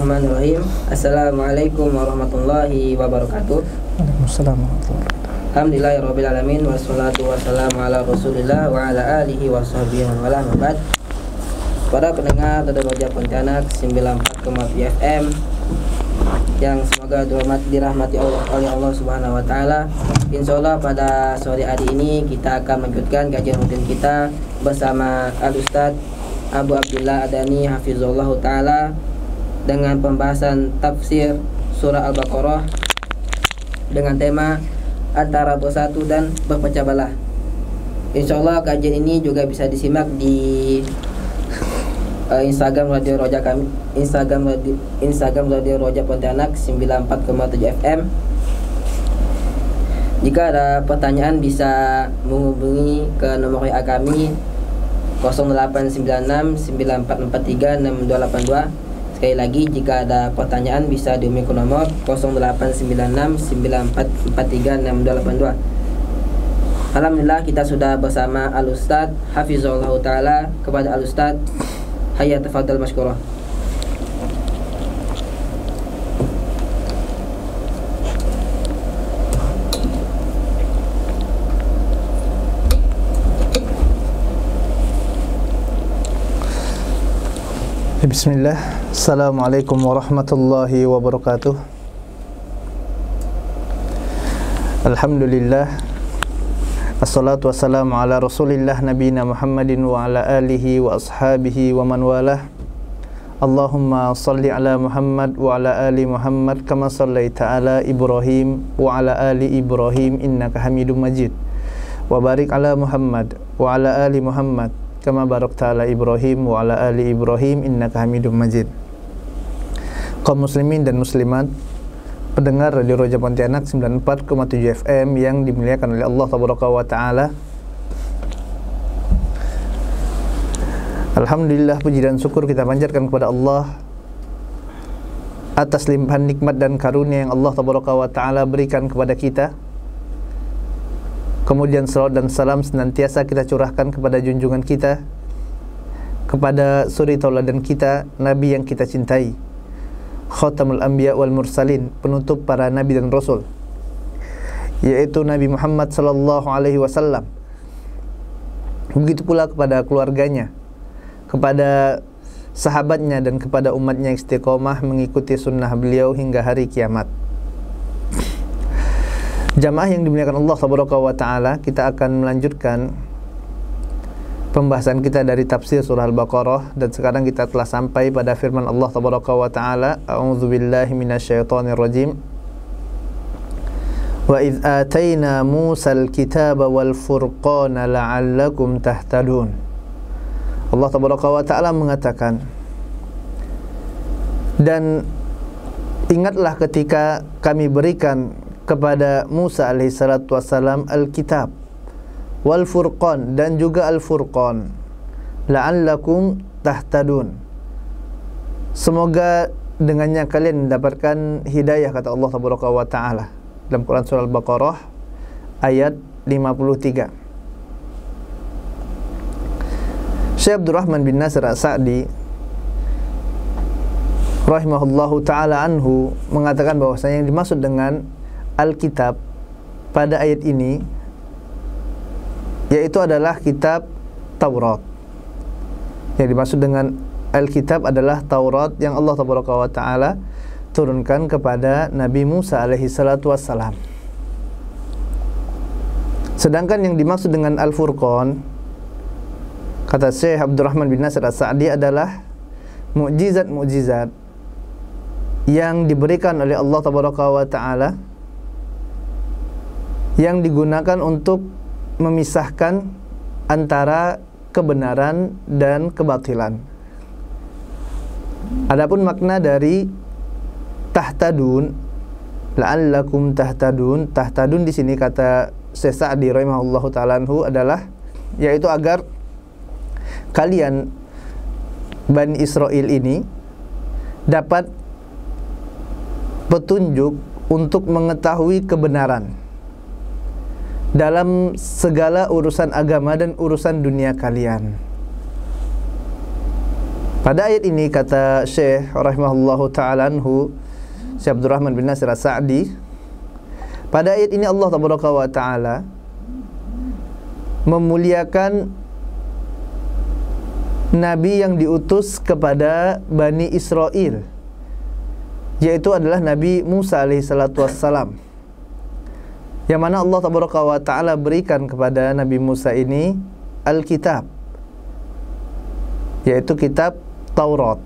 Bismillahirrahmanirrahim. Assalamualaikum warahmatullahi wabarakatuh. Waalaikumsalam warahmatullahi wabarakatuh. Alhamdulillahirabbil alamin wassalatu wassalamu ala Rasulillah wa ala alihi washabbihi wa ala mabad. Para pendengar Radio Roja Pontianak 94,7 FM yang semoga dirahmati oleh Allah Subhanahu wa taala. Insyaallah pada sore hari ini kita akan melanjutkan kajian rutin kita bersama Al-Ustaz Abu Abdullah Adani hafizahullah taala dengan pembahasan tafsir surah Al-Baqarah dengan tema antara bersatu dan berpecah belah. Insyaallah kajian ini juga bisa disimak di Instagram Radio Roja kami, Instagram Radio Roja Pontianak 94,7 FM. Jika ada pertanyaan bisa menghubungi ke nomor WA kami 0896 9443 6282. Sekali lagi, jika ada pertanyaan bisa dihubungi ke nomor 0896 9443 6282. Alhamdulillah kita sudah bersama Al-Ustaz hafizahullah taala. Kepada Al-Ustaz, hayya tafadhal mashkurah. Bismillah. Assalamualaikum warahmatullahi wabarakatuh. Alhamdulillah. Assalatu wassalamu ala Rasulillah nabiyina Muhammadin wa ala alihi wa ashabihi wa man walah. Allahumma salli ala Muhammad wa ala ali Muhammad kama sallaita ala Ibrahim wa ala ali Ibrahim innaka Hamidum Majid. Wa barik ala Muhammad wa ala ali Muhammad kama barakta ala Ibrahim wa ala ali Ibrahim innaka Hamidum Majid. Kaum muslimin dan muslimat, pendengar Radio Roja Pontianak 94,7 FM yang dimuliakan oleh Allah Tabaraka wa taala. Alhamdulillah, puji dan syukur kita panjatkan kepada Allah atas limpahan nikmat dan karunia yang Allah Tabaraka wa taala berikan kepada kita. Kemudian salawat dan salam senantiasa kita curahkan kepada junjungan kita, kepada suri tauladan kita, Nabi yang kita cintai, Khatamul Anbiya wal Mursalin, penutup para Nabi dan Rasul, yaitu Nabi Muhammad sallallahu alaihi wasallam. Begitu pula kepada keluarganya, kepada sahabatnya, dan kepada umatnya yang istiqomah mengikuti sunnah beliau hingga hari kiamat. Jamaah yang dimuliakan Allah Subhanahu wa taala, kita akan melanjutkan pembahasan kita dari tafsir surah Al-Baqarah, dan sekarang kita telah sampai pada firman Allah Subhanahu wa taala, a'udzubillahi minasyaitonir rajim. Wa idz ataina Musal kitaba wal furqana la'allakum tahtadun. Allah Subhanahu wa taala mengatakan, dan ingatlah ketika kami berikan kepada Musa alaihi salatu wassalam Alkitab wal Furqan, dan juga Al-Furqan, la'allakum tahtadun, semoga dengannya kalian mendapatkan hidayah, kata Allah Subhanahu wa taala dalam Quran surah Al-Baqarah ayat 53. Syekh Abdurrahman bin Nasir As-Sa'di rahimahullahu taala anhu mengatakan bahwasanya yang dimaksud dengan Alkitab pada ayat ini yaitu adalah kitab Taurat. Yang dimaksud dengan Alkitab adalah Taurat yang Allah Subhanahu wa taala turunkan kepada Nabi Musa alaihi salatu wassalam. Sedangkan yang dimaksud dengan Al-Furqan, kata Syekh Abdurrahman bin Nasir As-Sa'di, adalah mukjizat-mukjizat yang diberikan oleh Allah Subhanahu wa taala, yang digunakan untuk memisahkan antara kebenaran dan kebatilan. Adapun makna dari tahtadun, la'allakum tahtadun, tahtadun di sini kata Syekh Sa'di rahimahullahu ta'ala anhu adalah yaitu agar kalian Bani Israel ini dapat petunjuk untuk mengetahui kebenaran dalam segala urusan agama dan urusan dunia kalian. Pada ayat ini kata Syekh rahimahullahu ta'ala anhu, Syekh Abdurrahman bin Nasir As-Sa'di, pada ayat ini Allah tabaraka wa ta'ala memuliakan Nabi yang diutus kepada Bani Israel, yaitu adalah Nabi Musa alaihi salatu wassalam, yang mana Allah tabaraka wa ta'ala berikan kepada Nabi Musa ini Alkitab, yaitu kitab Taurat,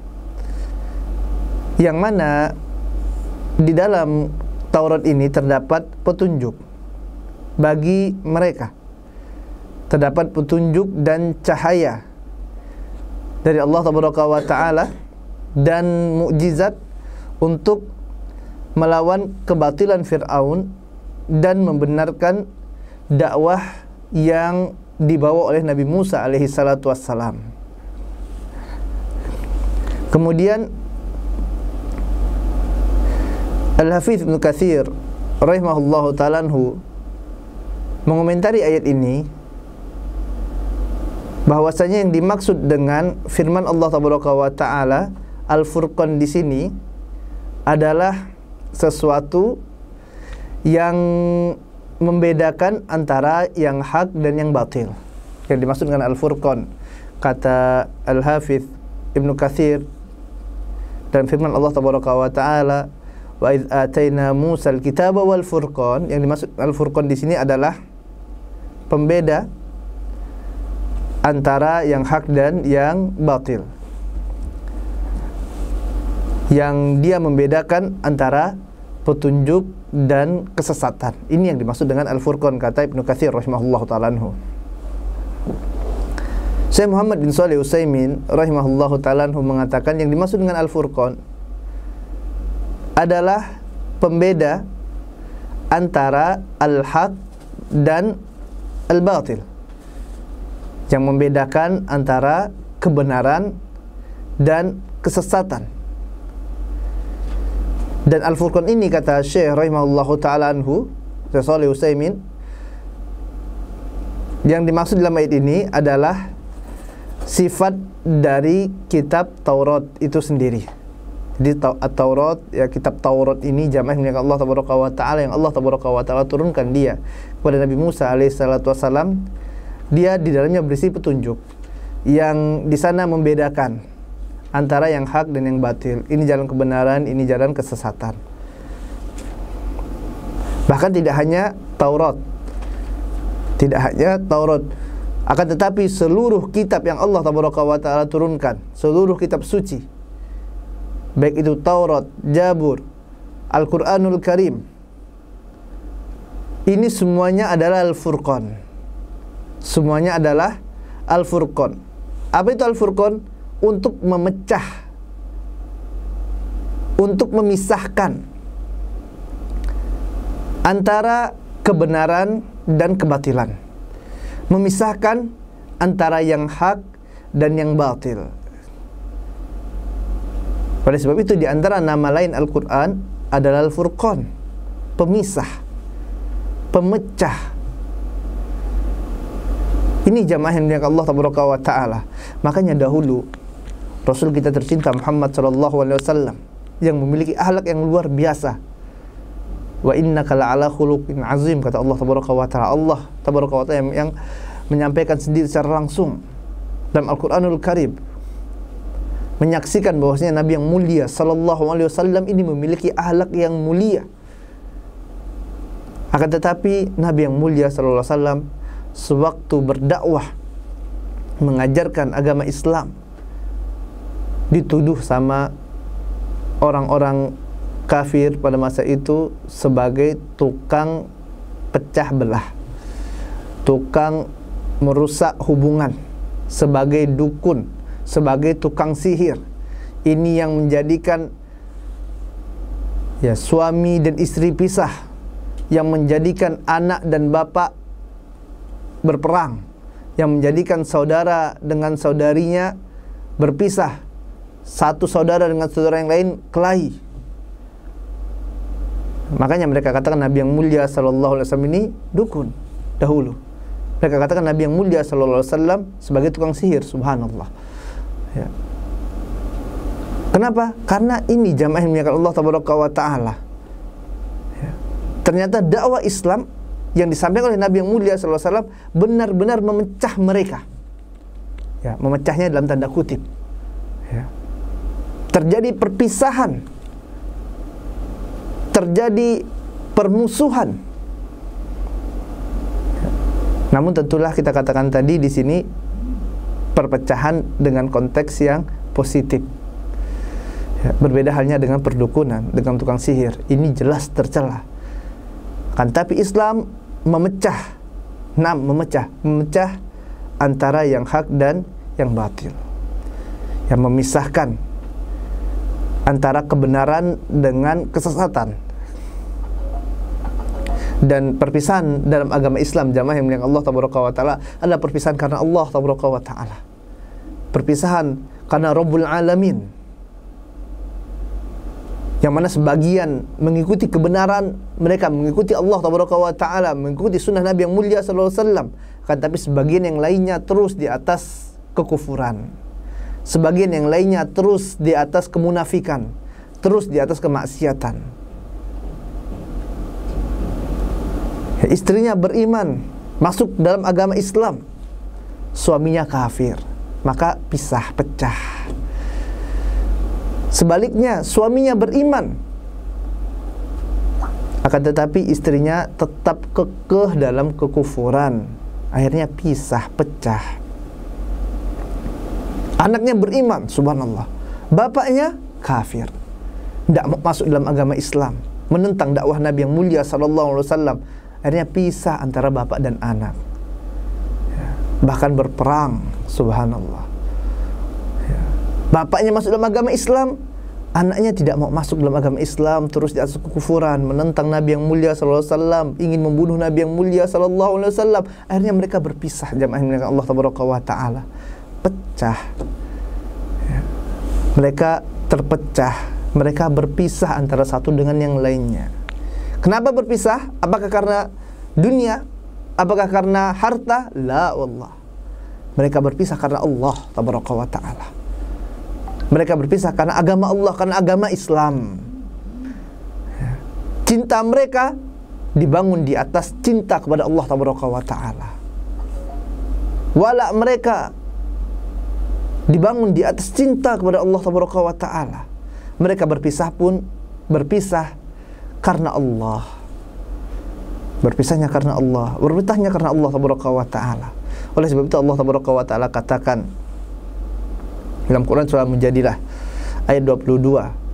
yang mana di dalam Taurat ini terdapat petunjuk bagi mereka, terdapat petunjuk dan cahaya dari Allah tabaraka wa ta'ala dan mukjizat untuk melawan kebatilan Fir'aun dan membenarkan dakwah yang dibawa oleh Nabi Musa alaihi salatu wassalam. Kemudian Al-Hafidz Ibnu Katsir rahimahullahu ta'ala anhu mengomentari ayat ini bahwasanya yang dimaksud dengan firman Allah tabaraka wa ta'ala Al-Furqan di sini adalah sesuatu yang membedakan antara yang hak dan yang batil. Yang dimaksud dengan Al-Furqan, kata Al-Hafidz Ibnu Katsir, dan firman Allah tabaraka wa ta'ala, wa idz ataina Musa al-kitaba wal furqan, yang dimaksud Al-Furqan di sini adalah pembeda antara yang hak dan yang batil, yang dia membedakan antara petunjuk dan kesesatan. Ini yang dimaksud dengan Al-Furqan, kata Ibnu Katsir rahimahullahu ta'ala anhu. Syekh Muhammad bin Shalih Utsaimin rahimahullahu ta'ala anhu mengatakan yang dimaksud dengan Al-Furqan adalah pembeda antara al-haq dan al-batil, yang membedakan antara kebenaran dan kesesatan. Dan Al-Furqan ini, kata Syekh rahimahullahu ta'ala anhu, Syekh Shalih Utsaimin, yang dimaksud dalam ayat ini adalah sifat dari kitab Taurat itu sendiri. Jadi Taurat, ya, kitab Taurat ini jamaah milik Allah tabaraka wa ta'ala, yang Allah tabaraka wa ta'ala turunkan dia kepada Nabi Musa alaihi salatu wassalam. Dia di dalamnya berisi petunjuk yang di sana membedakan antara yang hak dan yang batil. Ini jalan kebenaran, ini jalan kesesatan. Bahkan tidak hanya Taurat, akan tetapi seluruh kitab yang Allah tabaraka wa ta'ala turunkan, seluruh kitab suci, baik itu Taurat, Zabur, Al-Quranul Karim, ini semuanya adalah Al-Furqan. Semuanya adalah Al-Furqan. Apa itu Al-Furqan? Untuk memecah, untuk memisahkan antara kebenaran dan kebatilan, memisahkan antara yang hak dan yang batil. Pada sebab itu di antara nama lain Al-Quran adalah Al-Furqan, pemisah, pemecah. Ini jamaah yang dimuliakan Allah tabaraka wa ta'ala. Makanya dahulu Rasul kita tercinta Muhammad sallallahu alaihi wasallam yang memiliki akhlak yang luar biasa. Wa innaka la'ala khuluqin azim, kata Allah tabaraka wa ta'ala. Allah tabaraka wa ta'ala yang menyampaikan sendiri secara langsung dalam Al-Quranul Karim, menyaksikan bahwasanya Nabi yang mulia sallallahu alaihi wasallam ini memiliki akhlak yang mulia. Akan tetapi Nabi yang mulia sallallahu alaihi wasallam sewaktu berdakwah mengajarkan agama Islam dituduh sama orang-orang kafir pada masa itu sebagai tukang pecah belah, tukang merusak hubungan, sebagai dukun, sebagai tukang sihir. Ini yang menjadikan ya suami dan istri pisah, yang menjadikan anak dan bapak berperang, yang menjadikan saudara dengan saudarinya berpisah, satu saudara dengan saudara yang lain kelahi. Makanya mereka katakan Nabi yang mulia sallallahu alaihi wasallam ini dukun dahulu. Mereka katakan Nabi yang mulia sallallahu alaihi wasallam sebagai tukang sihir, subhanallah. Ya. Kenapa? Karena ini jamaah yang dimuliakan Allah tabaraka wa taala. Ternyata dakwah Islam yang disampaikan oleh Nabi yang mulia sallallahu alaihi wasallam benar-benar memecah mereka. Ya, memecahnya dalam tanda kutip. Ya. Terjadi perpisahan, terjadi permusuhan. Namun tentulah kita katakan tadi di sini perpecahan dengan konteks yang positif. Ya, berbeda halnya dengan perdukunan, dengan tukang sihir. Ini jelas tercela. Kan tapi Islam memecah antara yang hak dan yang batil. Yang memisahkan antara kebenaran dengan kesesatan. Dan perpisahan dalam agama Islam jamaah yang mulia Allah tabaraka wa taala adalah perpisahan karena Allah tabaraka wa taala. Perpisahan karena Rabbul Alamin. Yang mana sebagian mengikuti kebenaran, mereka mengikuti Allah tabaraka wa taala, mengikuti sunnah Nabi yang mulia sallallahu alaihi wasallam. Kan tapi sebagian yang lainnya terus di atas kekufuran. Sebagian yang lainnya terus di atas kemunafikan, terus di atas kemaksiatan. Ya, istrinya beriman, masuk dalam agama Islam, suaminya kafir, maka pisah, pecah. Sebaliknya, suaminya beriman, akan tetapi istrinya tetap kekeh dalam kekufuran, akhirnya pisah, pecah. Anaknya beriman, subhanallah, bapaknya kafir, tidak mau masuk dalam agama Islam, menentang dakwah Nabi yang mulia sallallahu alaihi wasallam, akhirnya pisah antara bapak dan anak. Bahkan berperang, subhanallah. Bapaknya masuk dalam agama Islam, anaknya tidak mau masuk dalam agama Islam, terus di atas kekufuran, menentang Nabi yang mulia sallallahu alaihi wasallam, ingin membunuh Nabi yang mulia sallallahu alaihi wasallam. Akhirnya mereka berpisah jamaah yang Allah tabaraka wa taala. Pecah. Ya. Mereka terpecah, mereka berpisah antara satu dengan yang lainnya. Kenapa berpisah? Apakah karena dunia? Apakah karena harta? La wallah. Mereka berpisah karena Allah tabaraka wa taala. Mereka berpisah karena agama Allah, karena agama Islam. Cinta mereka dibangun di atas cinta kepada Allah tabaraka wa taala. Wala mereka dibangun di atas cinta kepada Allah tabaraka wa taala. Mereka berpisah pun berpisah karena Allah. Berpisahnya karena Allah, berpisahnya karena Allah tabaraka wa taala. Oleh sebab itu Allah tabaraka wa taala katakan dalam Quran surah Mujadilah ayat 22,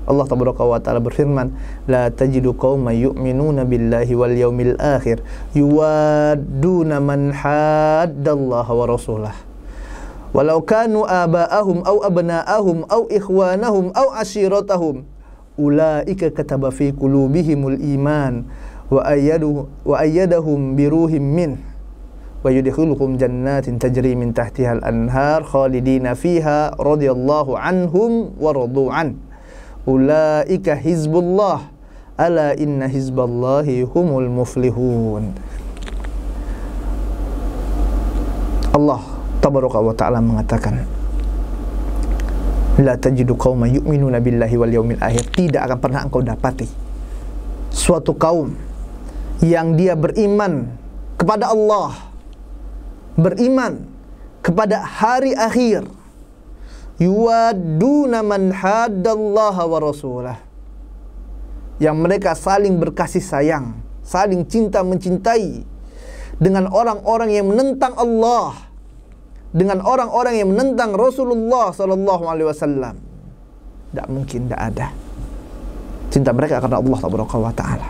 Allah tabaraka wa taala berfirman, la tajidu qauman yu'minuna billahi wal yaumil akhir yuwadduna man haddallaha wa rasulah walau kanu aba'ahum aw abna'ahum aw ikhwanahum aw ashiratahum ulaika kataba fi qulubihimul iman wa ayyadahum biruhim min wa yudkhiluhum jannatin tajri min tahtihal anhar khalidina fiha radhiyallahu anhum wa radu an ulaika hizbullah ala inna hizballahi humul muflihun. Allah tabaraka wa ta'ala mengatakan, la tajidu qauman yu'minuna billahi wal yaumil akhir. Tidak akan pernah engkau dapati suatu kaum yang dia beriman kepada Allah, beriman kepada hari akhir, yuwadduna man haddallaha wa rasulah, yang mereka saling berkasih sayang, saling cinta mencintai dengan orang-orang yang menentang Allah, dengan orang-orang yang menentang Rasulullah sallallahu alaihi wasallam. Tidak mungkin, tidak ada. Cinta mereka karena Allah tabaraka wa taala.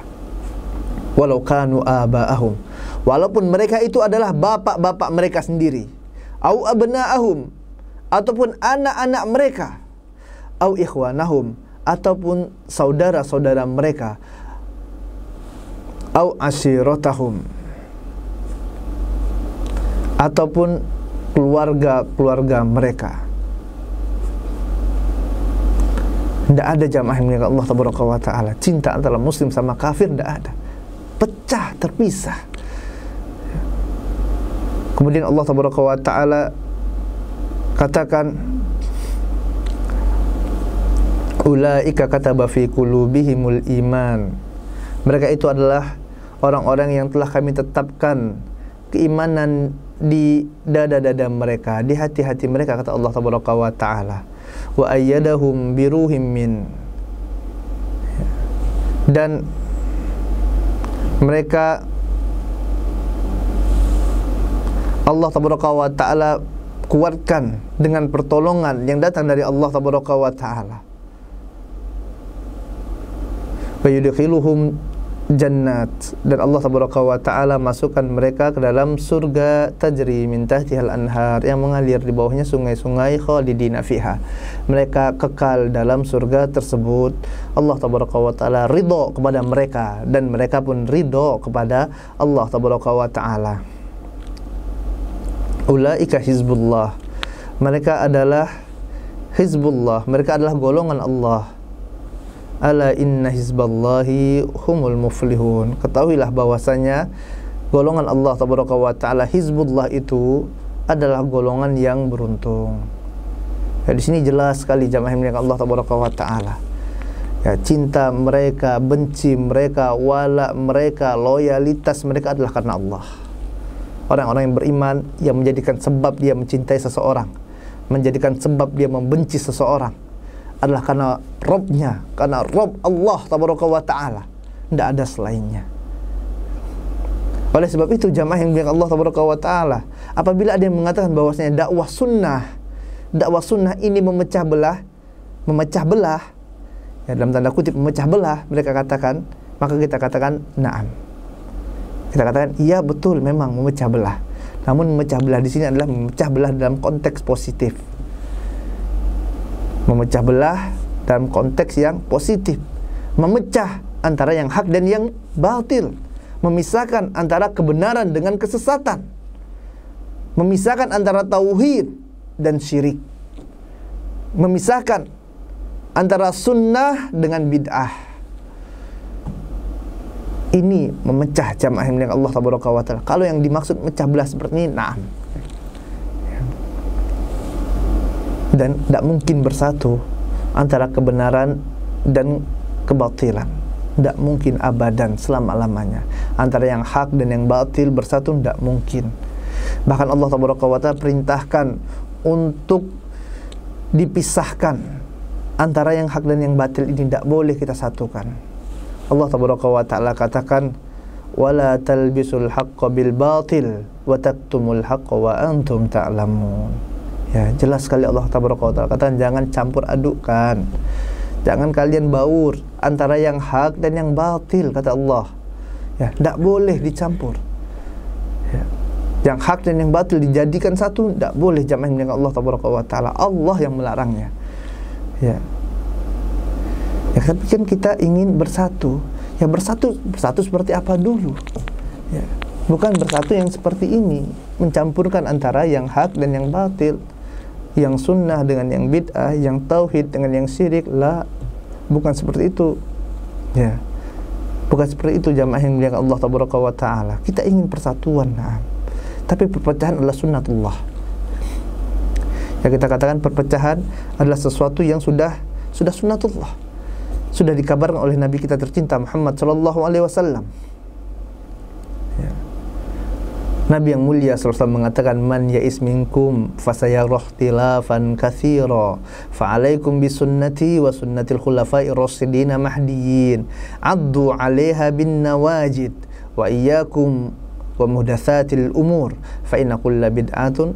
Walau kanu aba'ahum, walaupun mereka itu adalah bapak-bapak mereka sendiri, au abna'ahum, ataupun anak-anak mereka, au ikhwanahum, ataupun saudara-saudara mereka, au ashiratahum, ataupun keluarga-keluarga mereka. Tidak ada jamaah yang Allah tabaraka wa taala. Cinta antara muslim sama kafir tidak ada. Pecah, terpisah. Kemudian Allah tabaraka wa taala katakan, Ulaika kataba fi qulubihimul iman. Mereka itu adalah orang-orang yang telah kami tetapkan keimanan di dada-dada mereka, di hati-hati mereka, kata Allah tabaraka wa taala. Wa ayyadahum biruhim min. Dan mereka, Allah tabaraka wa taala kuatkan dengan pertolongan yang datang dari Allah tabaraka wa taala. Wa yudkhiluhum jannat, dan Allah tabaraka wa taala masukkan mereka ke dalam surga tajri min tahtihal anhar, yang mengalir di bawahnya sungai-sungai, khalidina fiha, mereka kekal dalam surga tersebut. Allah tabaraka wa taala ridho kepada mereka dan mereka pun ridho kepada Allah tabaraka wa taala. Ulaika hizbullah, mereka adalah hizbullah, mereka adalah golongan Allah. Ala inna hizballahi humul muflihun. Ketahuilah bahwasanya golongan Allah tabaraka wa taala, hizbullah itu adalah golongan yang beruntung. Ya, di sini jelas sekali jamaah yang Allah tabaraka wa taala. Ya, cinta mereka, benci mereka, wala mereka, loyalitas mereka adalah karena Allah. Orang-orang yang beriman yang menjadikan sebab dia mencintai seseorang, menjadikan sebab dia membenci seseorang adalah karena Robnya, karena Rob Allah tabaraka wa ta'ala, tidak ada selainnya. Oleh sebab itu jamaah yang dimuliakan Allah tabaraka wa ta'ala, apabila ada yang mengatakan bahwasanya dakwah sunnah ini memecah belah, ya, dalam tanda kutip memecah belah, mereka katakan, maka kita katakan na'am. Kita katakan iya betul, memang memecah belah. Namun memecah belah di sini adalah memecah belah dalam konteks positif. Memecah belah dalam konteks yang positif, memecah antara yang hak dan yang batil, memisahkan antara kebenaran dengan kesesatan, memisahkan antara tauhid dan syirik, memisahkan antara sunnah dengan bid'ah. Ini memecah jamaah yang Allah tabaraka wa taala. Kalau yang dimaksud mecah belah seperti ini, nah, dan tidak mungkin bersatu antara kebenaran dan kebatilan, tidak mungkin abadan, selama-lamanya. Antara yang hak dan yang batil bersatu tidak mungkin. Bahkan Allah tabaraka wa taala perintahkan untuk dipisahkan antara yang hak dan yang batil ini, tidak boleh kita satukan. Allah tabaraka wa taala katakan, wala talbisul haqqo bil batil wa taktumul haqqo wa antum ta'lamun. Ya, jelas sekali Allah tabaraka wa taala katakan, jangan campur adukkan, jangan kalian baur antara yang hak dan yang batil, kata Allah. Ya, tidak boleh dicampur. Ya, yang hak dan yang batil dijadikan satu, tidak boleh jamaah yang Allah tabaraka wa taala. Allah yang melarangnya. Ya, tapi kan kita ingin bersatu. Ya, bersatu seperti apa dulu? Ya, bukan bersatu yang seperti ini, mencampurkan antara yang hak dan yang batil, yang sunnah dengan yang bid'ah, yang tauhid dengan yang syirik. Lah, bukan seperti itu. Ya, bukan seperti itu jamaah yang dimuliakan Allah tabaraka wa taala. Kita ingin persatuan, nah, tapi perpecahan adalah sunnatullah. Ya, kita katakan perpecahan adalah sesuatu yang sudah sunnatullah, sudah dikabarkan oleh Nabi kita tercinta Muhammad sallallahu alaihi wasallam. Ya. Nabi yang mulia SAW mengatakan, man ya'is minkum fasayarah tilafan katsira fa'alaikum bisunnati wa sunnatil khulafai rasyidina mahdiyyin addu 'alaiha bin nawajid wa iyyakum wa muhdatsatil umur fa inna kulla bid'atun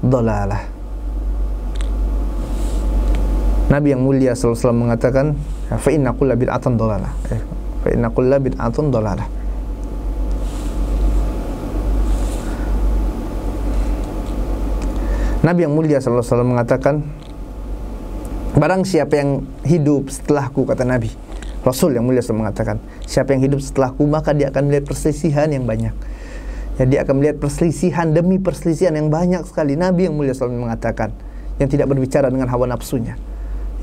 dhalalah. Nabi yang mulia SAW mengatakan, fa inna kulla bid'atun dhalalah, fa inna kulla bid'atun dhalalah. Nabi yang mulia sallallahu alaihi wasallam mengatakan, barang siapa yang hidup setelahku, kata Nabi, Rasul yang mulia sallallahu mengatakan, siapa yang hidup setelahku maka dia akan melihat perselisihan yang banyak. Ya, dia akan melihat perselisihan demi perselisihan yang banyak sekali. Nabi yang mulia sallallahu mengatakan, yang tidak berbicara dengan hawa nafsunya.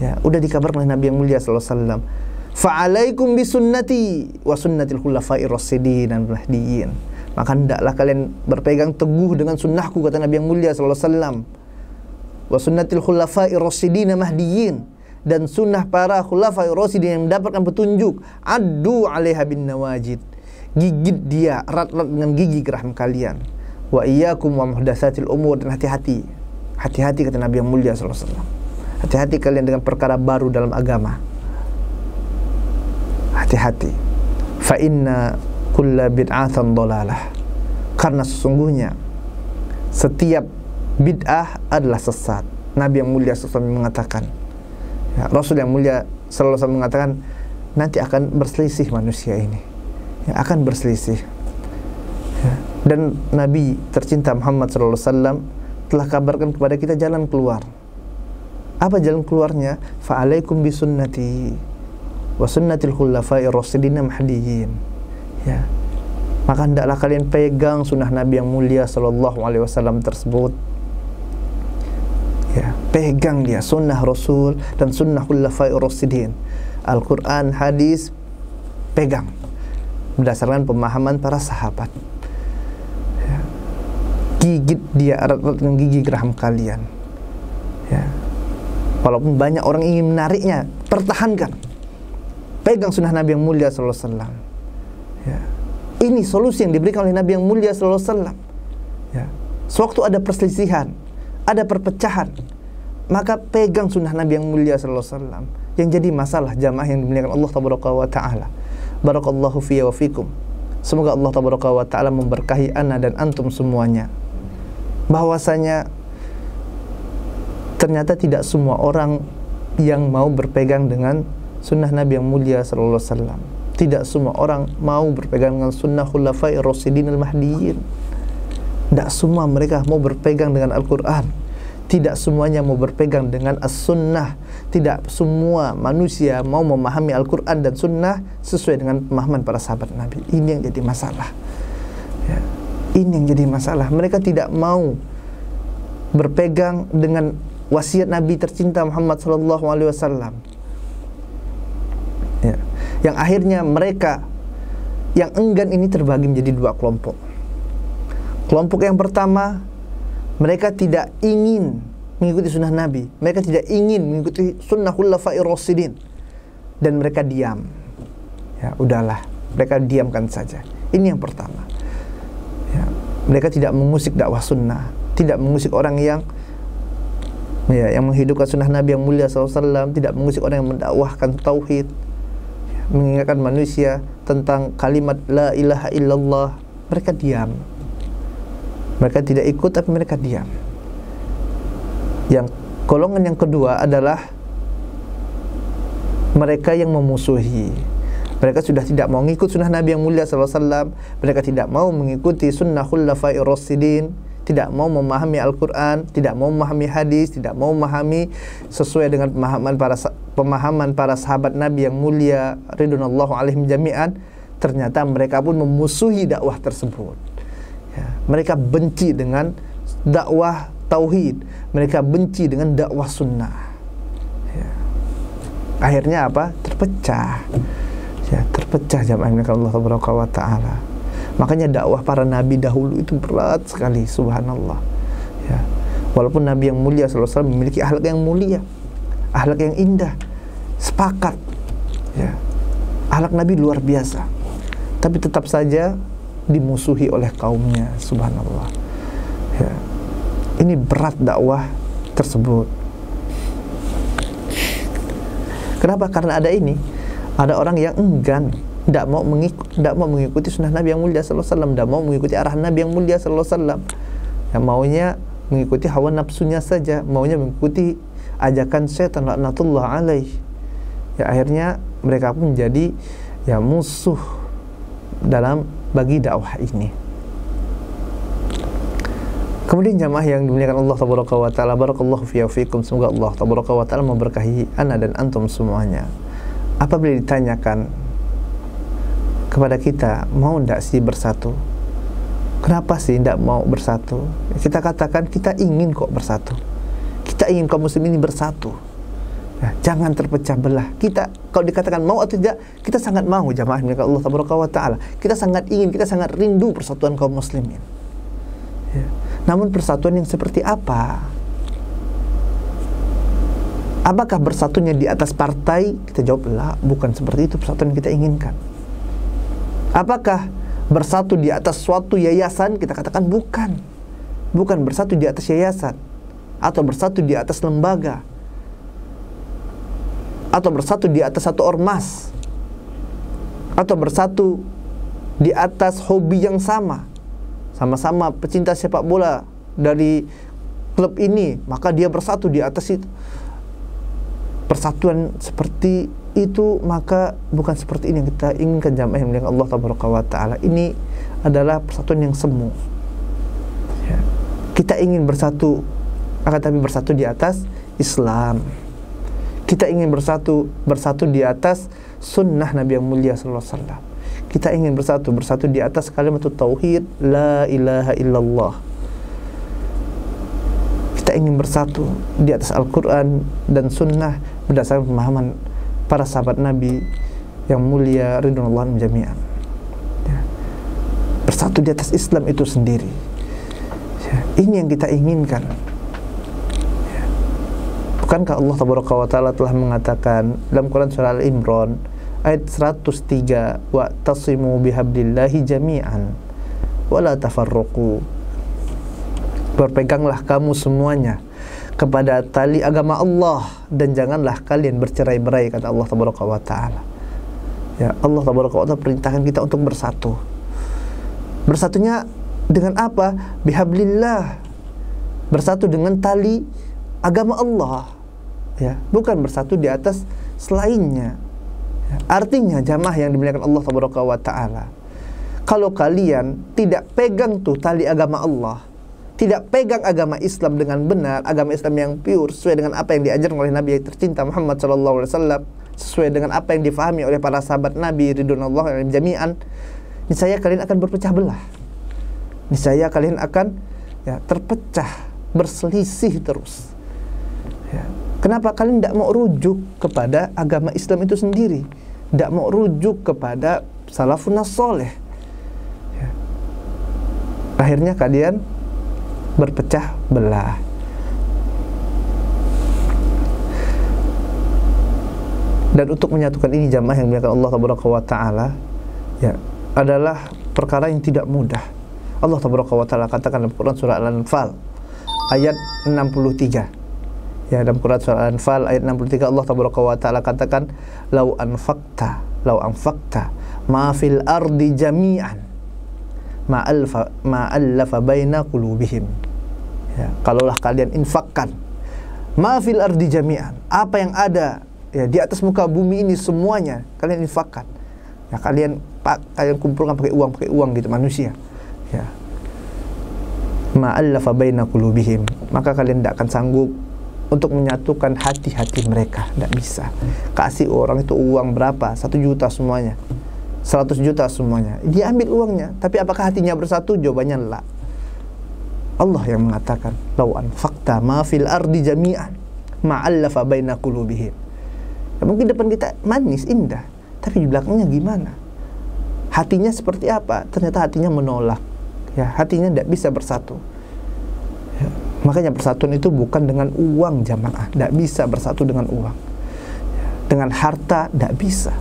Ya, udah dikabarkan oleh Nabi yang mulia sallallahu alaihi wasallam, fa'alaikum bisunnati wa sunnatil khulafa'ir rasyidin mahdiyyin. Maka hendaklah kalian berpegang teguh dengan sunnahku, kata Nabi yang mulia sallallahu alaihi wasallam, wa sunnatil khulafa'ir rasyidin mahdiyyin, dan sunnah para khulafaur rasyidin yang mendapatkan petunjuk, addu 'alaiha bin nawajid, gigit dia erat-erat dengan gigi geraham kalian. Wa iyyakum wa muhdatsatil umur, dan hati-hati kata Nabi yang mulia sallallahu alaihi wasallam. Hati-hati kalian dengan perkara baru dalam agama. Hati-hati. Fa inna kulla bid'atan dhalalah. Karena sesungguhnya setiap bid'ah adalah sesat. Nabi yang mulia sallallahu alaihi wasallam mengatakan, ya, Rasul yang mulia sallallahu alaihi wasallam mengatakan, nanti akan berselisih manusia ini, ya, akan berselisih. Ya. Dan Nabi tercinta Muhammad sallallahu alaihi wasallam telah kabarkan kepada kita jalan keluar. Apa jalan keluarnya? Fa'alaikum bisunnati wa sunnatil khulafa'ir rasyidin mahdiyyin. Ya. Maka hendaklah kalian pegang sunnah Nabi yang mulia sallallahu alaihi wasallam tersebut. Ya, pegang dia sunnah Rasul dan sunnah khulafa'ir rasyidin. Al-Qur'an, hadis, pegang berdasarkan pemahaman para sahabat. Ya. Gigit dia erat-erat dengan gigi geraham kalian. Ya. Walaupun banyak orang ingin menariknya, pertahankan. Pegang sunnah Nabi yang mulia sallallahu alaihi wasallam. Ya. Ini solusi yang diberikan oleh Nabi yang mulia sallallahu alaihi wasallam. Ya. Sewaktu ada perselisihan, ada perpecahan, maka pegang sunnah Nabi yang mulia sallallahu alaihi wasallam. Yang jadi masalah jamaah yang dimuliakan Allah tabaraka wa taala. Barakallahu fiyya wa fikum. Semoga Allah tabaraka wa taala memberkahi ana dan antum semuanya. Bahwasanya ternyata tidak semua orang yang mau berpegang dengan sunnah Nabi yang mulia sallallahu alaihi wasallam. Tidak semua orang mau berpegang dengan sunnah khulafa'ir rasyidin al-mahdiyyin. Tidak semua mereka mau berpegang dengan Al-Quran. Tidak semuanya mau berpegang dengan as-sunnah. Tidak semua manusia mau memahami Al-Quran dan sunnah sesuai dengan pemahaman para sahabat Nabi. Ini yang jadi masalah. Ya. Ini yang jadi masalah. Mereka tidak mau berpegang dengan wasiat Nabi tercinta Muhammad sallallahu alaihi wasallam. Ya. Yang akhirnya mereka yang enggan ini terbagi menjadi dua kelompok. Kelompok yang pertama, mereka tidak ingin mengikuti sunnah Nabi, mereka tidak ingin mengikuti sunnah khulafa'ir rasyidin, dan mereka diam. Ya, udahlah, mereka diamkan saja. Ini yang pertama. Ya, mereka tidak mengusik dakwah sunnah, tidak mengusik orang yang menghidupkan sunnah Nabi yang mulia SAW, tidak mengusik orang yang mendakwahkan tauhid, mengingatkan manusia tentang kalimat la ilaha illallah. Mereka diam. Mereka tidak ikut, tapi mereka diam. Yang golongan yang kedua adalah mereka yang memusuhi. Mereka sudah tidak mau mengikut sunnah Nabi yang mulia SAW. Mereka tidak mau mengikuti sunnah khulafa'ir rasyidin, tidak mau memahami Al-Quran, tidak mau memahami hadis, tidak mau memahami sesuai dengan pemahaman para sahabat Nabi yang mulia ridwanullahu alaihim jami'an. Ternyata mereka pun memusuhi dakwah tersebut. Ya, mereka benci dengan dakwah tauhid, mereka benci dengan dakwah sunnah. Ya. Akhirnya apa? Terpecah. Ya, terpecah jamaah Allah tabaraka wa taala. Makanya dakwah para nabi dahulu itu berat sekali, subhanallah. Ya. Walaupun Nabi yang mulia sallallahu alaihi wasallam memiliki akhlak yang mulia, akhlak yang indah, sepakat. Ya. Akhlak Nabi luar biasa. Tapi tetap saja dimusuhi oleh kaumnya, subhanallah. Ya. Ini berat dakwah tersebut. Kenapa? Karena ada ini, ada orang yang enggan, tidak mau mengikuti sunnah Nabi yang mulia sallallahu alaihi wasallam, tidak mau mengikuti arahan Nabi yang mulia sallallahu alaihi wasallam. Yang maunya mengikuti hawa nafsunya saja, maunya mengikuti ajakan syaitan laknatullah alaih. Ya, akhirnya mereka pun menjadi ya musuh dalam bagi dakwah ini. Kemudian jamaah yang dimuliakan Allah tabaraka wa taala, barakallahu fiyya wa fikum. Semoga Allah tabaraka wa taala memberkahi ana dan antum semuanya. Apabila ditanyakan kepada kita, mau tidak sih bersatu? Kenapa sih tidak mau bersatu? Kita katakan kita ingin kok bersatu. Kita ingin kaum muslim ini bersatu. Ya, jangan terpecah belah. Kita kalau dikatakan mau atau tidak, kita sangat mau jamaah milik Allah tabaraka wa taala. Kita sangat ingin, kita sangat rindu persatuan kaum muslimin. Ya. Namun persatuan yang seperti apa? Apakah bersatunya di atas partai? Kita jawab, lah, bukan seperti itu persatuan yang kita inginkan. Apakah bersatu di atas suatu yayasan? Kita katakan bukan. Bukan bersatu di atas yayasan, atau bersatu di atas lembaga, atau bersatu di atas satu ormas, atau bersatu di atas hobi yang sama. Sama-sama pecinta sepak bola dari klub ini, maka dia bersatu di atas itu. Persatuan seperti itu maka bukan seperti ini yang kita inginkan jamaah yang mulia Allah Taala. Ini adalah persatuan yang semu. Ya. Kita ingin bersatu, akan tapi bersatu di atas Islam. Kita ingin bersatu di atas sunnah Nabi yang mulia sallallahu alaihi wasallam. Kita ingin bersatu di atas kalimat tauhid la ilaha illallah. Kita ingin bersatu di atas Al-Quran dan sunnah berdasarkan pemahaman para sahabat Nabi yang mulia ridwanullah jami'an. Ya. Bersatu di atas Islam itu sendiri. Ya. Ini yang kita inginkan. Ya. Bukankah Allah Taala telah mengatakan dalam Quran surah Al-Imran ayat 103, wa tasimu bihablillahi jami'an wa la tafarruqu. Berpeganglah kamu semuanya kepada tali agama Allah dan janganlah kalian bercerai-berai, kata Allah Taala. Ya, Allah Taala perintahkan kita untuk bersatu. Bersatunya dengan apa? Bihablillah. Bersatu dengan tali agama Allah. Ya, bukan bersatu di atas selainnya. Ya, artinya jamaah yang dimuliakan Allah Taala, kalau kalian tidak pegang tuh tali agama Allah, tidak pegang agama Islam dengan benar, agama Islam yang pure sesuai dengan apa yang diajarkan oleh Nabi yang tercinta Muhammad SAW, sesuai dengan apa yang difahami oleh para sahabat Nabi ridwanullah jami'an, niscaya kalian akan berpecah belah. Niscaya kalian akan terpecah, berselisih terus. Ya. Kenapa kalian tidak mau rujuk kepada agama Islam itu sendiri? Tidak mau rujuk kepada salafun saleh. Ya. Akhirnya kalian berpecah belah. Dan untuk menyatukan ini jamaah yang dimuliakan Allah Taala, ya, adalah perkara yang tidak mudah. Allah Taala katakan dalam Quran surah Al-Anfal ayat 63. Ya, dalam Quran surah Al-Anfal ayat 63 Allah Taala katakan, lau anfaqta ma fil ardi jami'an ma'allafa baina qulubihim. Ya, kalaulah kalian infakkan ma fil ardi jami'an, apa yang ada ya di atas muka bumi ini semuanya kalian infakkan. Ya, kalian kumpulkan pakai uang gitu manusia. Ya. Ma'allafa baina qulubihim, maka kalian tidak akan sanggup untuk menyatukan hati-hati mereka. Tidak bisa. Kasih orang itu uang berapa? 1 juta semuanya, 100 juta semuanya, dia ambil uangnya, tapi apakah hatinya bersatu? Jawabannya la. Allah yang mengatakan, lau anfaqta ma fil ardi jami'an ma'allafa baina qulubihim. Ya, mungkin depan kita manis, indah, tapi di belakangnya gimana? Hatinya seperti apa? Ternyata hatinya menolak. Ya, hatinya tidak bisa bersatu. Ya, makanya persatuan itu bukan dengan uang jamaah, tidak bisa bersatu dengan uang. Ya, dengan harta tidak bisa.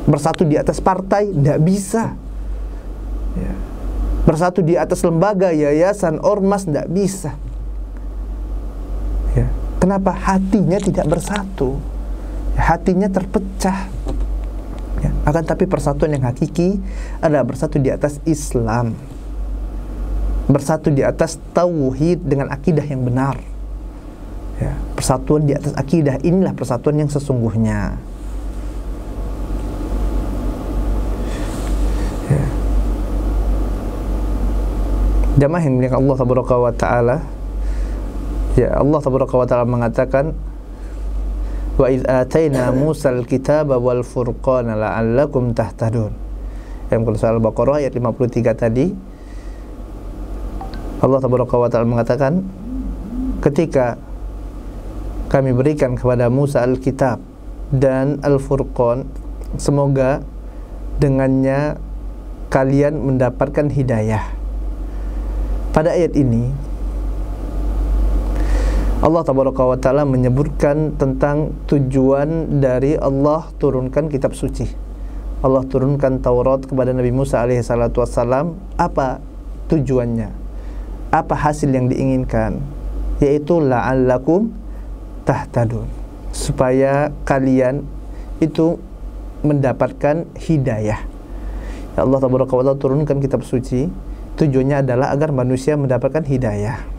Bersatu di atas partai tidak bisa. Ya. Bersatu di atas lembaga, yayasan, ormas tidak bisa. Ya. Kenapa? Hatinya tidak bersatu. Ya, hatinya terpecah. Ya. Akan tapi persatuan yang hakiki adalah bersatu di atas Islam, bersatu di atas tauhid dengan akidah yang benar. Ya. Persatuan di atas akidah, inilah persatuan yang sesungguhnya. Jamaah yang dimuliakan Allah Taala, ya, Allah Taala mengatakan, wa idz ataina Musal kitaba wal furqana la'allakum tahtadun. Yang surah Al-Baqarah ayat 53 tadi, Allah Taala mengatakan, ketika kami berikan kepada Musa Al-Kitab dan Al-Furqan, semoga dengannya kalian mendapatkan hidayah. Pada ayat ini Allah tabaraka wa ta'ala menyebutkan tentang tujuan dari Allah turunkan kitab suci. Allah turunkan Taurat kepada Nabi Musa alaihi salatu wassalam. Apa tujuannya? Apa hasil yang diinginkan? Yaitu la'allakum tahtadun, supaya kalian itu mendapatkan hidayah. Ya, Allah tabaraka wa ta'ala turunkan kitab suci, tujuannya adalah agar manusia mendapatkan hidayah.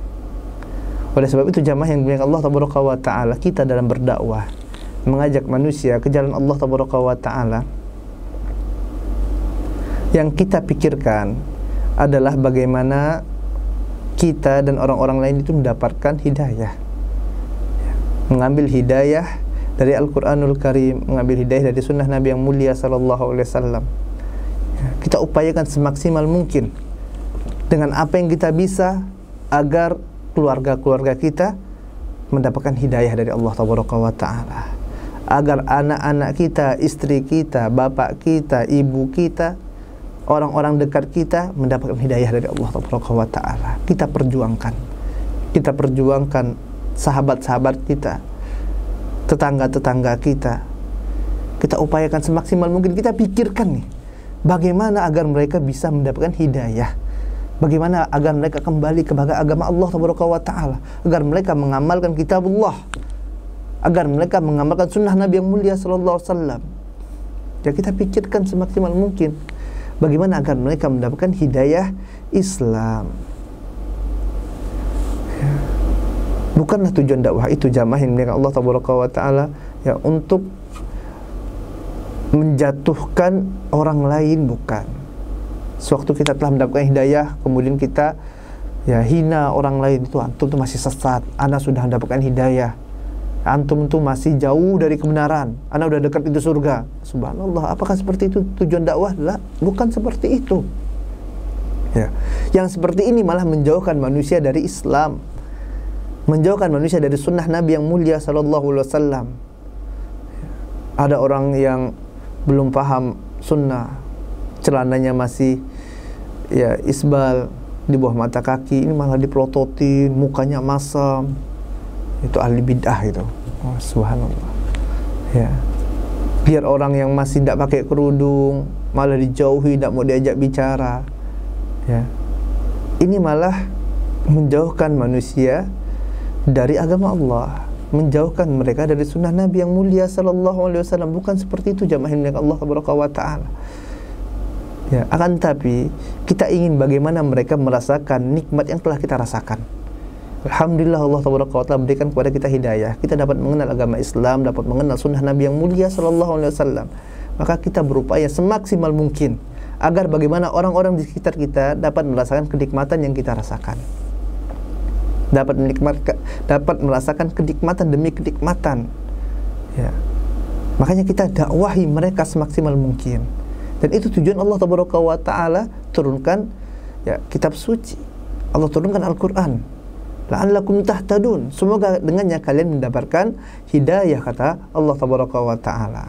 Oleh sebab itu jamaah yang dimuliakan Allah tabaraka wa ta'ala, kita dalam berdakwah mengajak manusia ke jalan Allah tabaraka wa ta'ala, yang kita pikirkan adalah bagaimana kita dan orang-orang lain itu mendapatkan hidayah. Mengambil hidayah dari Al-Quranul Karim, mengambil hidayah dari sunnah Nabi yang mulia sallallahu alaihi wasallam. Kita upayakan semaksimal mungkin dengan apa yang kita bisa agar keluarga-keluarga kita mendapatkan hidayah dari Allah tabaraka wa ta'ala, agar anak-anak kita, istri kita, bapak kita, ibu kita, orang-orang dekat kita mendapatkan hidayah dari Allah tabaraka wa ta'ala. Kita perjuangkan sahabat-sahabat kita, tetangga-tetangga kita. Kita upayakan semaksimal mungkin. Kita pikirkan nih, bagaimana agar mereka bisa mendapatkan hidayah, bagaimana agar mereka kembali kepada agama Allah tabaraka wa ta'ala, agar mereka mengamalkan kitabullah, agar mereka mengamalkan sunnah Nabi yang mulia sallallahu alaihi wasallam. Ya, kita pikirkan semaksimal mungkin bagaimana agar mereka mendapatkan hidayah Islam. Ya. Bukanlah tujuan dakwah itu jamaah yang dimuliakan Allah tabaraka wa ta'ala ya untuk menjatuhkan orang lain, bukan. Sewaktu kita telah mendapatkan hidayah, kemudian kita ya hina orang lain, itu antum tuh masih sesat, ana sudah mendapatkan hidayah, antum tuh masih jauh dari kebenaran, ana udah dekat itu surga. Subhanallah, apakah seperti itu tujuan dakwah? Lah, bukan seperti itu. Ya, yang seperti ini malah menjauhkan manusia dari Islam, menjauhkan manusia dari sunnah Nabi yang mulia sallallahu alaihi wasallam. Ada orang yang belum paham sunnah, celananya masih ya isbal di bawah mata kaki, ini malah dipelototin, mukanya masam. Itu ahli bid'ah itu. Oh, subhanallah. Ya. Biar orang yang masih tidak pakai kerudung malah dijauhi, tidak mau diajak bicara. Ya. Ini malah menjauhkan manusia dari agama Allah, menjauhkan mereka dari sunnah Nabi yang mulia sallallahu alaihi wasallam. Bukan seperti itu jamaah yang dimuliakan Allah tabaraka wa ta'ala. Ya, akan tapi kita ingin bagaimana mereka merasakan nikmat yang telah kita rasakan. Alhamdulillah Allah tabaraka wa ta'ala berikan kepada kita hidayah. Kita dapat mengenal agama Islam, dapat mengenal sunnah Nabi yang mulia sallallahu alaihi wasallam. Maka kita berupaya semaksimal mungkin agar bagaimana orang-orang di sekitar kita dapat merasakan kenikmatan yang kita rasakan. Dapat merasakan kenikmatan demi kenikmatan. Ya. Makanya kita dakwahi mereka semaksimal mungkin. Dan itu tujuan Allah tabaraka wa ta'ala turunkan ya kitab suci. Allah turunkan Al-Quran, la'allakum tahtadun, semoga dengannya kalian mendapatkan hidayah, kata Allah tabaraka wa ta'ala.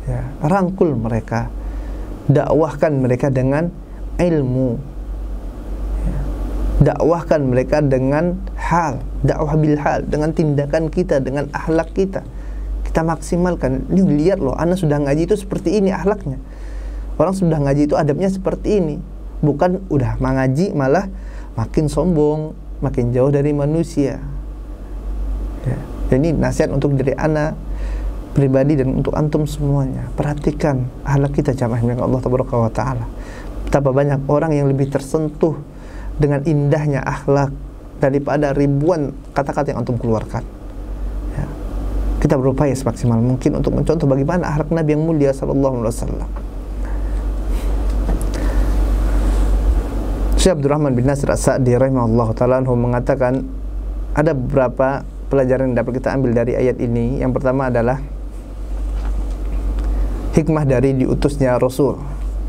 Ya, rangkul mereka, dakwahkan mereka dengan ilmu, ya, dakwahkan mereka dengan hal, dakwah bil hal, dengan tindakan kita, dengan akhlak kita. Kita maksimalkan. Ini lihat loh, anak sudah ngaji itu seperti ini akhlaknya. Orang sudah ngaji itu adabnya seperti ini. Bukan udah mengaji malah makin sombong, makin jauh dari manusia. Ya. Jadi nasihat untuk diri ana pribadi dan untuk antum semuanya. Perhatikan akhlak kita jamaah yang Allah tabaraka wa ta'ala. Betapa banyak orang yang lebih tersentuh dengan indahnya akhlak daripada ribuan kata-kata yang antum keluarkan. Ya. Kita berupaya semaksimal mungkin untuk mencontoh bagaimana akhlak Nabi yang mulia sallallahu alaihi wasallam. Syekh Abdurrahman bin Nasir As-Sa'di rahimahullah ta'ala mengatakan ada beberapa pelajaran yang dapat kita ambil dari ayat ini. Yang pertama adalah hikmah dari diutusnya Rasul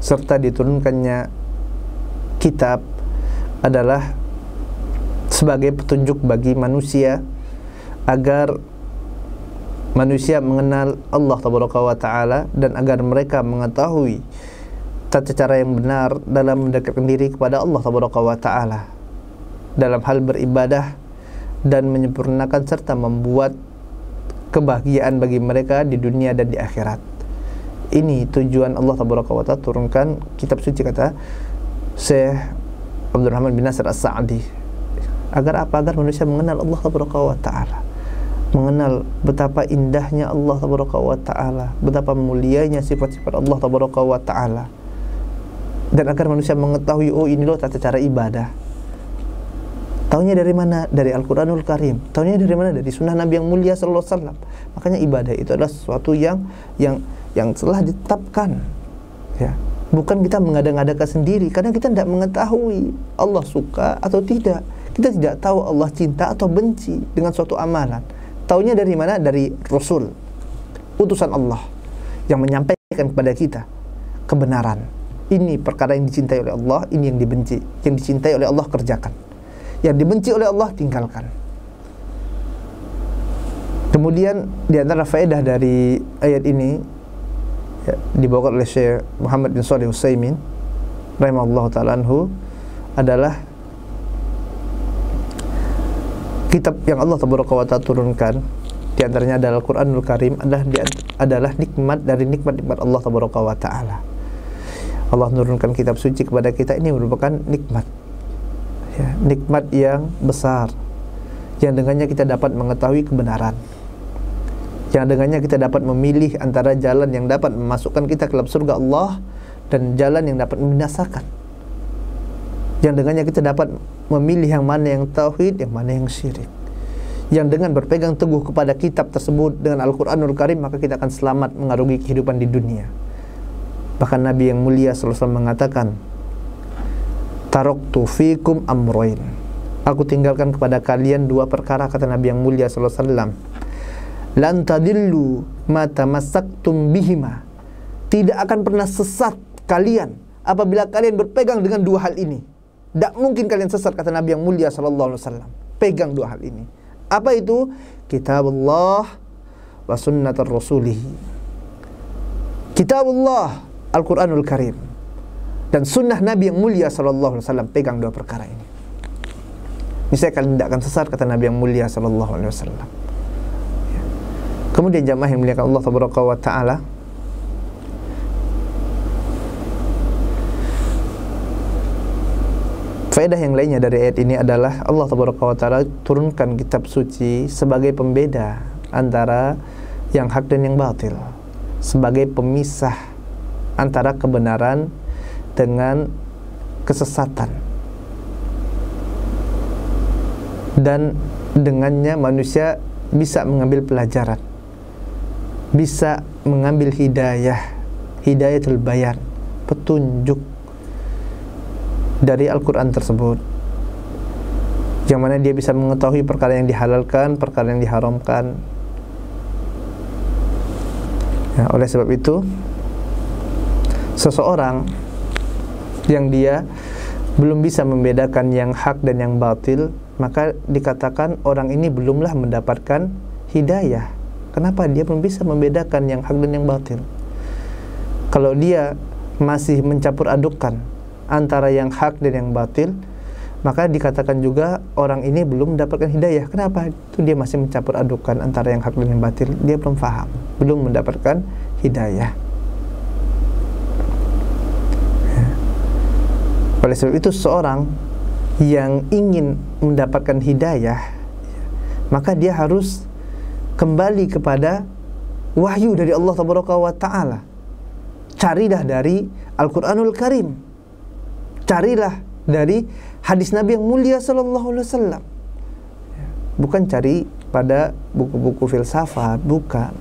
serta diturunkannya kitab adalah sebagai petunjuk bagi manusia agar manusia mengenal Allah tabaraka wa ta'ala dan agar mereka mengetahui tata cara yang benar dalam mendekatkan diri kepada Allah tabaraka wa ta'ala dalam hal beribadah, dan menyempurnakan serta membuat kebahagiaan bagi mereka di dunia dan di akhirat. Ini tujuan Allah Tabaraka wa Ta'ala turunkan kitab suci, kata Syekh Abdurrahman bin Nasir As-Sa'di. Agar apa? Agar manusia mengenal Allah Tabaraka wa Ta'ala, mengenal betapa indahnya Allah Tabaraka wa Ta'ala, betapa mulianya sifat-sifat Allah Tabaraka wa Ta'ala, dan agar manusia mengetahui, oh ini loh tata cara ibadah. Taunya dari mana? Dari Al-Quranul Karim. Taunya dari mana? Dari sunnah Nabi yang mulia sallallahu alaihi wasallam. Makanya ibadah itu adalah sesuatu yang telah ditetapkan, ya. Bukan kita mengada-ngadakan sendiri, karena kita tidak mengetahui Allah suka atau tidak. Kita tidak tahu Allah cinta atau benci dengan suatu amalan. Taunya dari mana? Dari Rasul, utusan Allah, yang menyampaikan kepada kita kebenaran. Ini perkara yang dicintai oleh Allah, ini yang dibenci. Yang dicintai oleh Allah kerjakan, yang dibenci oleh Allah tinggalkan. Kemudian di antara faedah dari ayat ini, ya, dibawakan oleh Syekh Muhammad bin Shalih Utsaimin rahimahullah ta'ala anhu, adalah kitab yang Allah Tabaraka wa Ta'ala turunkan, di antaranya adalah Al-Quranul Karim, adalah nikmat dari nikmat-nikmat Allah Tabaraka wa Ta'ala. Allah menurunkan kitab suci kepada kita, ini merupakan nikmat, ya, nikmat yang besar, yang dengannya kita dapat mengetahui kebenaran, yang dengannya kita dapat memilih antara jalan yang dapat memasukkan kita ke dalam surga Allah dan jalan yang dapat membinasakan, yang dengannya kita dapat memilih yang mana yang tauhid, yang mana yang syirik. Yang dengan berpegang teguh kepada kitab tersebut dengan Al-Quranul Karim, maka kita akan selamat mengarungi kehidupan di dunia. Bahkan Nabi yang mulia sallallahu alaihi wasallam mengatakan, taraktu fikum amrain, aku tinggalkan kepada kalian dua perkara, kata Nabi yang mulia sallallahu alaihi wasallam, lan tadillu ma tamassaktum bihima, tidak akan pernah sesat kalian apabila kalian berpegang dengan dua hal ini. Tidak mungkin kalian sesat, kata Nabi yang mulia sallallahu alaihi wasallam. Pegang dua hal ini. Apa itu? Kitabullah wa sunnatur rasulih. Kitabullah, Al-Quranul Karim, dan sunnah Nabi yang mulia sallallahu alaihi wasallam. Pegang dua perkara ini, niscaya kalian tidak akan sesat, kata Nabi yang mulia sallallahu alaihi wasallam. Kemudian jamaah yang muliakan Allah Tabaraka wa Ta'ala, faedah yang lainnya dari ayat ini adalah Allah Tabaraka wa Ta'ala turunkan kitab suci sebagai pembeda antara yang hak dan yang batil, sebagai pemisah antara kebenaran dengan kesesatan, dan dengannya manusia bisa mengambil pelajaran, bisa mengambil hidayatul bayan, petunjuk dari Al-Quran tersebut, yang mana dia bisa mengetahui perkara yang dihalalkan, perkara yang diharamkan. Ya, oleh sebab itu, seseorang yang dia belum bisa membedakan yang hak dan yang batil, maka dikatakan orang ini belumlah mendapatkan hidayah. Kenapa? Dia belum bisa membedakan yang hak dan yang batil. Kalau dia masih mencampur adukan antara yang hak dan yang batil, maka dikatakan juga orang ini belum mendapatkan hidayah. Kenapa? Itu dia masih mencampur adukan antara yang hak dan yang batil. Dia belum faham, belum mendapatkan hidayah. Oleh sebab itu, seorang yang ingin mendapatkan hidayah, maka dia harus kembali kepada wahyu dari Allah Tabaraka wa Ta'ala. Carilah dari Al-Quranul Karim, carilah dari hadis Nabi yang mulia sallallahu alaihi wasallam. Bukan cari pada buku-buku filsafat, bukan.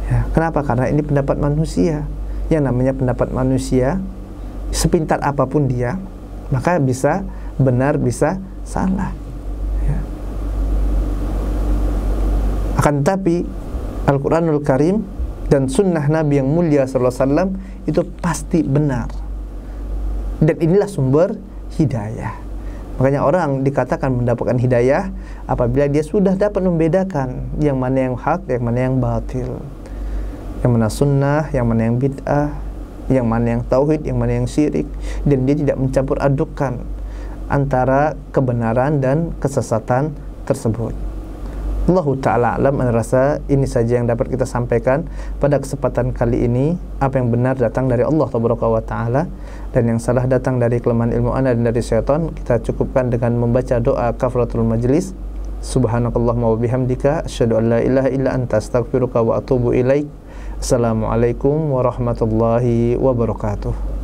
Ya, kenapa? Karena ini pendapat manusia. Yang namanya pendapat manusia, sepintar apapun dia, maka bisa benar, bisa salah. Ya. Akan tetapi Al-Quranul Karim dan sunnah Nabi yang mulia sallallahu alaihi wasallam itu pasti benar. Dan inilah sumber hidayah. Makanya orang dikatakan mendapatkan hidayah apabila dia sudah dapat membedakan yang mana yang hak, yang mana yang batil, yang mana sunnah, yang mana yang bid'ah, yang mana yang tauhid, yang mana yang syirik, dan dia tidak mencampur adukan antara kebenaran dan kesesatan tersebut. Allahu ta'ala alam. Rasa ini saja yang dapat kita sampaikan pada kesempatan kali ini. Apa yang benar datang dari Allah tabaraka wa ta'ala, dan yang salah datang dari kelemahan ilmu ana dan dari syaitan. Kita cukupkan dengan membaca doa kafaratul majlis. Subhanakallahumma wa bihamdika asyhadu an la ilaha illa anta astaghfiruka wa atubu ilaik. Assalamualaikum warahmatullahi wabarakatuh.